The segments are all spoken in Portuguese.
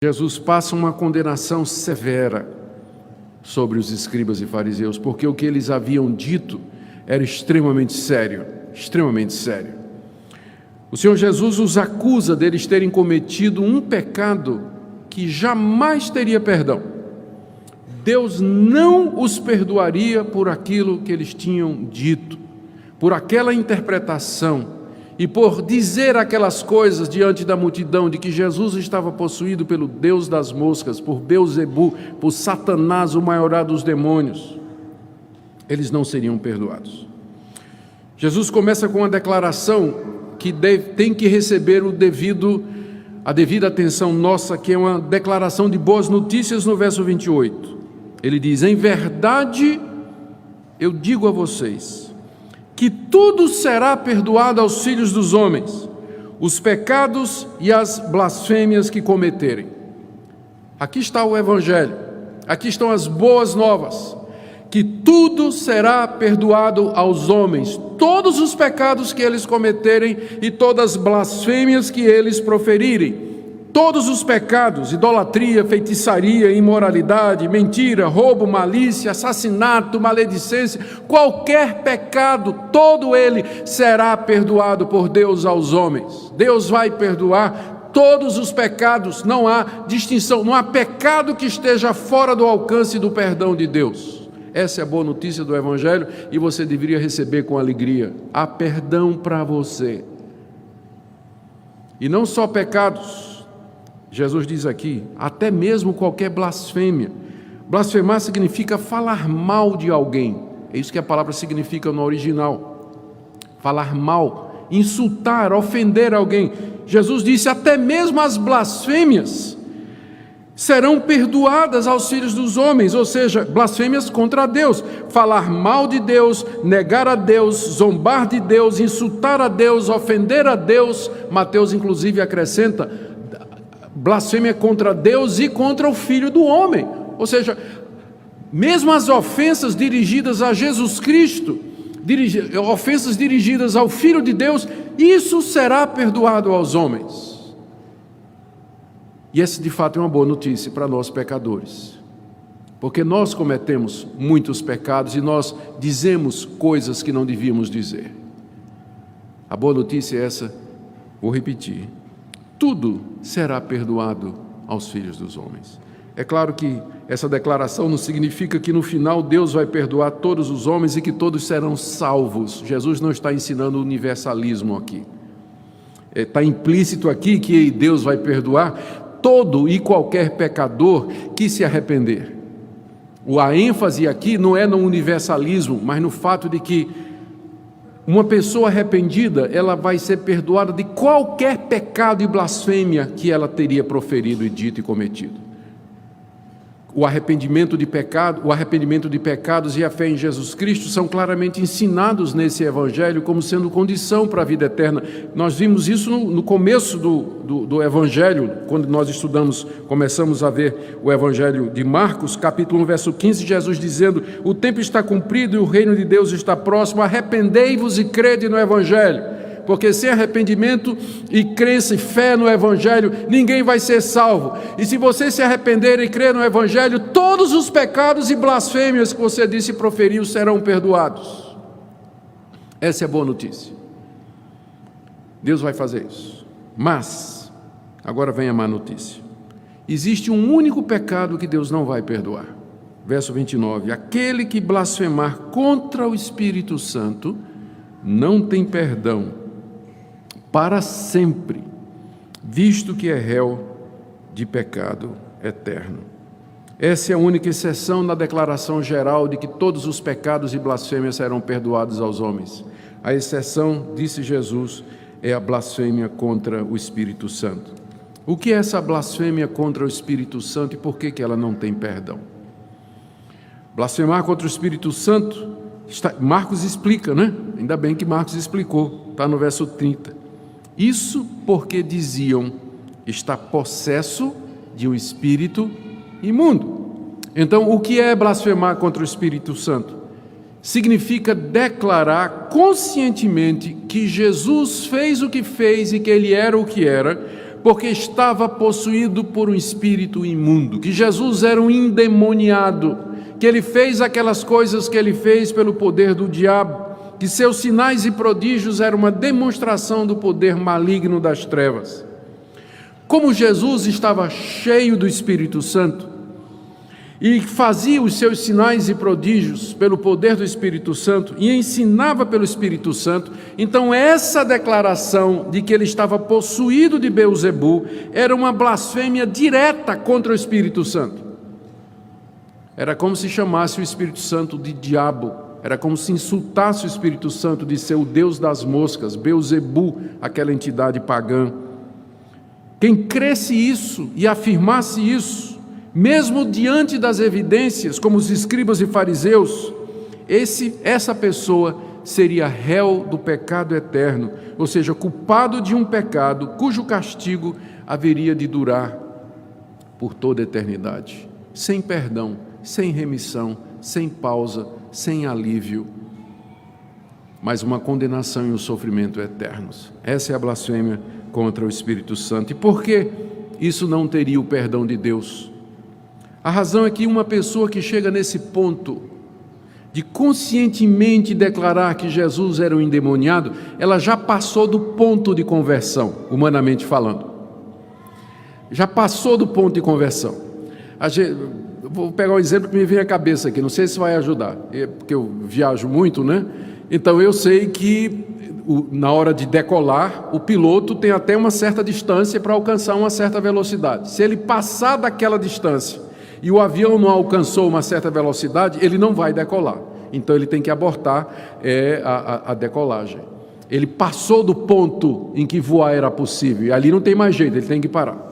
Jesus passa uma condenação severa sobre os escribas e fariseus, porque o que eles haviam dito era extremamente sério, extremamente sério. O Senhor Jesus os acusa deles terem cometido um pecado que jamais teria perdão. Deus não os perdoaria por aquilo que eles tinham dito, por aquela interpretação e por dizer aquelas coisas diante da multidão de que Jesus estava possuído pelo Deus das moscas, por Beelzebu, por Satanás, o maior dos demônios. Eles não seriam perdoados. Jesus começa com uma declaração que tem que receber a devida atenção nossa, que é uma declaração de boas notícias no verso 28. Ele diz: em verdade eu digo a vocês, que tudo será perdoado aos filhos dos homens, os pecados e as blasfêmias que cometerem. Aqui está o Evangelho, aqui estão as boas novas, que tudo será perdoado aos homens, todos os pecados que eles cometerem e todas as blasfêmias que eles proferirem. Todos os pecados, idolatria, feitiçaria, imoralidade, mentira, roubo, malícia, assassinato, maledicência, qualquer pecado, todo ele será perdoado por Deus aos homens. Deus vai perdoar todos os pecados, não há distinção, não há pecado que esteja fora do alcance do perdão de Deus. Essa é a boa notícia do Evangelho e você deveria receber com alegria. Há perdão para você. E não só pecados. Jesus diz aqui, até mesmo qualquer blasfêmia. Blasfemar significa falar mal de alguém. É isso que a palavra significa no original. Falar mal, insultar, ofender alguém. Jesus disse, até mesmo as blasfêmias serão perdoadas aos filhos dos homens, ou seja, blasfêmias contra Deus. Falar mal de Deus, negar a Deus, zombar de Deus, insultar a Deus, ofender a Deus. Mateus inclusive acrescenta, blasfêmia contra Deus e contra o Filho do Homem. Ou seja, mesmo as ofensas dirigidas a Jesus Cristo, ofensas dirigidas ao Filho de Deus, isso será perdoado aos homens. E essa de fato é uma boa notícia para nós pecadores, porque nós cometemos muitos pecados e nós dizemos coisas que não devíamos dizer. A boa notícia é essa, vou repetir: tudo será perdoado aos filhos dos homens. É claro que essa declaração não significa que no final Deus vai perdoar todos os homens e que todos serão salvos. Jesus não está ensinando o universalismo aqui. Está implícito aqui que Deus vai perdoar todo e qualquer pecador que se arrepender. A ênfase aqui não é no universalismo, mas no fato de que uma pessoa arrependida, ela vai ser perdoada de qualquer pecado e blasfêmia que ela teria proferido e dito e cometido. O arrependimento de pecados e a fé em Jesus Cristo são claramente ensinados nesse Evangelho como sendo condição para a vida eterna. Nós vimos isso no começo do Evangelho, quando nós começamos a ver o Evangelho de Marcos, capítulo 1, verso 15, Jesus dizendo: o tempo está cumprido e o reino de Deus está próximo, arrependei-vos e crede no Evangelho. Porque sem arrependimento e crença e fé no Evangelho, ninguém vai ser salvo. E se você se arrepender e crer no Evangelho, todos os pecados e blasfêmias que você disse e proferiu serão perdoados. Essa é a boa notícia. Deus vai fazer isso. Mas, agora vem a má notícia. Existe um único pecado que Deus não vai perdoar. Verso 29. Aquele que blasfemar contra o Espírito Santo não tem perdão para sempre, visto que é réu de pecado eterno. Essa é a única exceção na declaração geral de que todos os pecados e blasfêmias serão perdoados aos homens. A exceção, disse Jesus, é a blasfêmia contra o Espírito Santo. O que é essa blasfêmia contra o Espírito Santo e por que ela não tem perdão? Blasfemar contra o Espírito Santo, Marcos explica, né? Ainda bem que Marcos explicou, está no verso 30. Isso porque diziam, está possesso de um espírito imundo. Então, o que é blasfemar contra o Espírito Santo? Significa declarar conscientemente que Jesus fez o que fez e que Ele era o que era, porque estava possuído por um espírito imundo, que Jesus era um endemoniado, que ele fez aquelas coisas que ele fez pelo poder do diabo, que seus sinais e prodígios eram uma demonstração do poder maligno das trevas. Como Jesus estava cheio do Espírito Santo e fazia os seus sinais e prodígios pelo poder do Espírito Santo e ensinava pelo Espírito Santo, então essa declaração de que ele estava possuído de Beelzebu era uma blasfêmia direta contra o Espírito Santo. Era como se chamasse o Espírito Santo de diabo, era como se insultasse o Espírito Santo de ser o Deus das moscas, Beelzebu, aquela entidade pagã. Quem cresce isso e afirmasse isso, mesmo diante das evidências, como os escribas e fariseus, essa pessoa seria réu do pecado eterno, ou seja, culpado de um pecado cujo castigo haveria de durar por toda a eternidade, sem perdão, sem remissão, sem pausa, sem alívio, mas uma condenação e um sofrimento eternos. Essa é a blasfêmia contra o Espírito Santo. E por que isso não teria o perdão de Deus? A razão é que uma pessoa que chega nesse ponto de conscientemente declarar que Jesus era um endemoniado, ela já passou do ponto de conversão, humanamente falando. Já passou do ponto de conversão. Vou pegar um exemplo que me vem à cabeça aqui, não sei se vai ajudar, porque eu viajo muito, né? Então eu sei que na hora de decolar, o piloto tem até uma certa distância para alcançar uma certa velocidade. Se ele passar daquela distância e o avião não alcançou uma certa velocidade, ele não vai decolar. Então ele tem que abortar a decolagem. Ele passou do ponto em que voar era possível, e ali não tem mais jeito, ele tem que parar.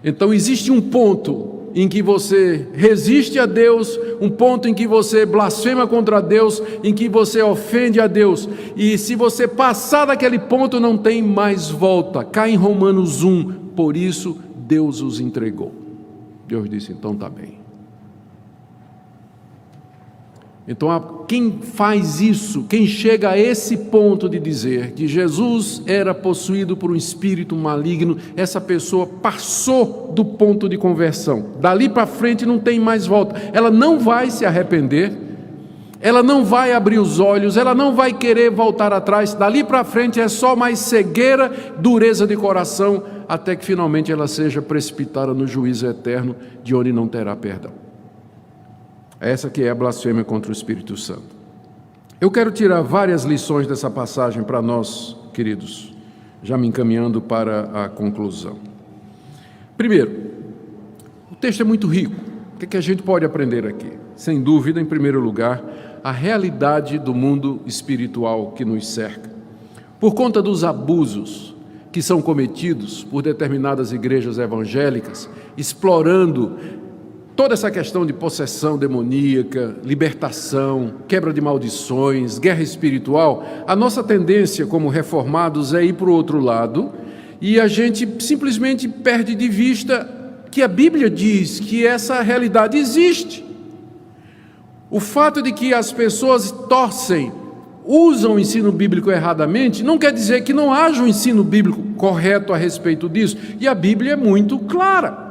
Então existe um ponto em que você resiste a Deus, um ponto em que você blasfema contra Deus, em que você ofende a Deus, e se você passar daquele ponto não tem mais volta. Cai em Romanos 1, por isso Deus os entregou. Deus disse, então está bem. Então quem faz isso, quem chega a esse ponto de dizer que Jesus era possuído por um espírito maligno, essa pessoa passou do ponto de conversão. Dali para frente não tem mais volta. Ela não vai se arrepender, ela não vai abrir os olhos, ela não vai querer voltar atrás. Dali para frente é só mais cegueira, dureza de coração, até que finalmente ela seja precipitada no juízo eterno, de onde não terá perdão. Essa que é a blasfêmia contra o Espírito Santo. Eu quero tirar várias lições dessa passagem para nós, queridos, já me encaminhando para a conclusão. Primeiro, o texto é muito rico. O que a gente pode aprender aqui? Sem dúvida, em primeiro lugar, a realidade do mundo espiritual que nos cerca. Por conta dos abusos que são cometidos por determinadas igrejas evangélicas, explorando toda essa questão de possessão demoníaca, libertação, quebra de maldições, guerra espiritual, a nossa tendência como reformados é ir para o outro lado e a gente simplesmente perde de vista que a Bíblia diz que essa realidade existe. O fato de que as pessoas usam o ensino bíblico erradamente, não quer dizer que não haja um ensino bíblico correto a respeito disso. E a Bíblia é muito clara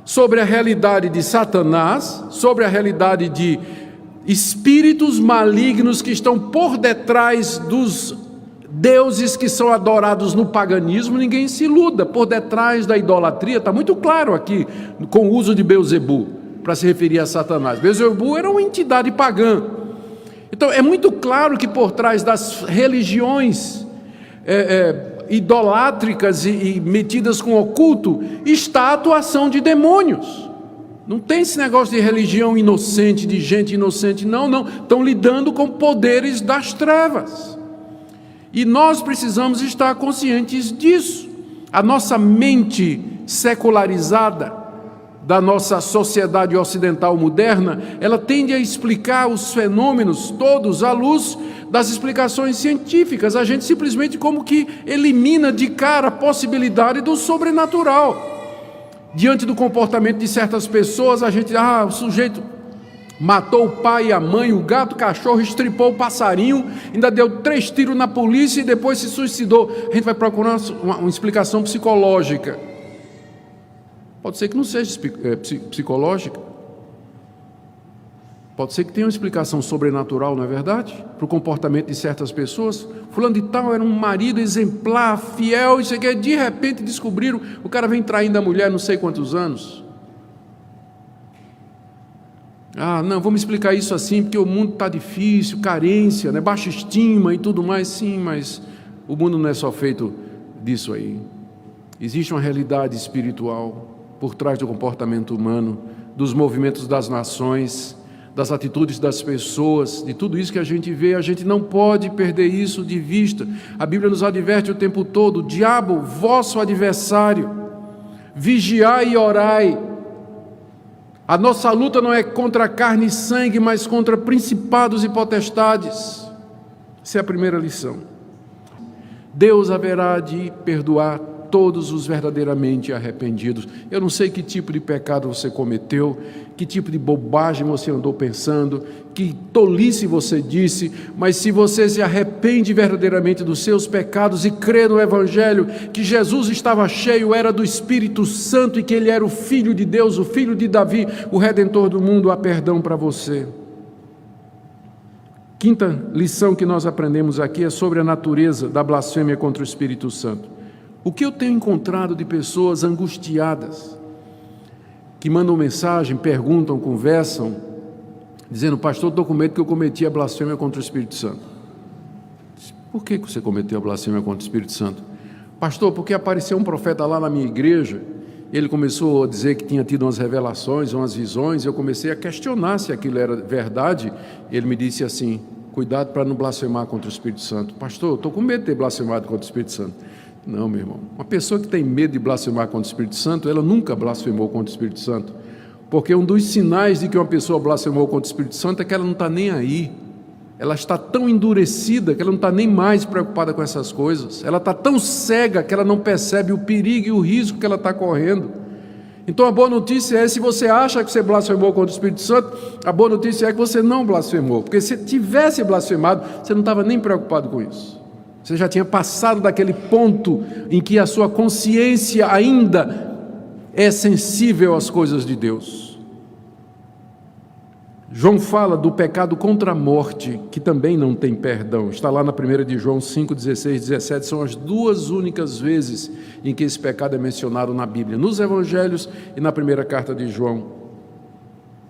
sobre a realidade de Satanás, sobre a realidade de espíritos malignos que estão por detrás dos deuses que são adorados no paganismo. Ninguém se iluda, por detrás da idolatria, está muito claro aqui, com o uso de Beelzebu, para se referir a Satanás. Beelzebu era uma entidade pagã. Então é muito claro que por trás das religiões idolátricas e metidas com oculto, está a atuação de demônios. Não tem esse negócio de religião inocente, de gente inocente, não. Estão lidando com poderes das trevas. E nós precisamos estar conscientes disso. A nossa mente secularizada, da nossa sociedade ocidental moderna, ela tende a explicar os fenômenos todos à luz das explicações científicas. A gente simplesmente como que elimina de cara a possibilidade do sobrenatural. Diante do comportamento de certas pessoas, a gente, o sujeito Matou o pai e a mãe, o gato, o cachorro, estripou o passarinho, ainda deu 3 tiros na polícia e depois se suicidou. A gente vai procurar uma explicação psicológica. Pode ser que não seja psicológica. Pode ser que tenha uma explicação sobrenatural, não é verdade? Para o comportamento de certas pessoas. Fulano de tal era um marido exemplar, fiel, isso aqui. De repente descobriram, o cara vem traindo a mulher não sei quantos anos. Ah, não, vamos explicar isso assim, porque o mundo está difícil, carência, né? Baixa estima e tudo mais. Sim, mas o mundo não é só feito disso aí. Existe uma realidade espiritual por trás do comportamento humano, dos movimentos das nações, das atitudes das pessoas, de tudo isso que a gente vê. A gente não pode perder isso de vista. A Bíblia nos adverte o tempo todo: o diabo, vosso adversário, vigiai e orai. A nossa luta não é contra carne e sangue, mas contra principados e potestades. Essa é a primeira lição. Deus haverá de perdoar todos os verdadeiramente arrependidos. Eu não sei que tipo de pecado você cometeu, que tipo de bobagem você andou pensando, que tolice você disse, mas se você se arrepende verdadeiramente dos seus pecados e crê no Evangelho, que Jesus estava cheio, era do Espírito Santo e que Ele era o Filho de Deus, o Filho de Davi, o Redentor do mundo, há perdão para você. Quinta lição que nós aprendemos aqui é sobre a natureza da blasfêmia contra o Espírito Santo. O que eu tenho encontrado de pessoas angustiadas, que mandam mensagem, perguntam, conversam, dizendo: pastor, estou com medo que eu cometi a blasfêmia contra o Espírito Santo. Por que você cometeu a blasfêmia contra o Espírito Santo? Pastor, porque apareceu um profeta lá na minha igreja, ele começou a dizer que tinha tido umas revelações, umas visões, e eu comecei a questionar se aquilo era verdade. Ele me disse assim: cuidado para não blasfemar contra o Espírito Santo. Pastor, estou com medo de ter blasfemado contra o Espírito Santo. Não, meu irmão, uma pessoa que tem medo de blasfemar contra o Espírito Santo, ela nunca blasfemou contra o Espírito Santo, porque um dos sinais de que uma pessoa blasfemou contra o Espírito Santo é que ela não está nem aí, ela está tão endurecida que ela não está nem mais preocupada com essas coisas, ela está tão cega que ela não percebe o perigo e o risco que ela está correndo. Então a boa notícia é: se você acha que você blasfemou contra o Espírito Santo, a boa notícia é que você não blasfemou, porque se tivesse blasfemado, você não estava nem preocupado com isso. Você já tinha passado daquele ponto em que a sua consciência ainda é sensível às coisas de Deus. João fala do pecado contra a morte, que também não tem perdão. Está lá na 1 de João 5, 16 e 17. São as duas únicas vezes em que esse pecado é mencionado na Bíblia, nos Evangelhos e na primeira carta de João.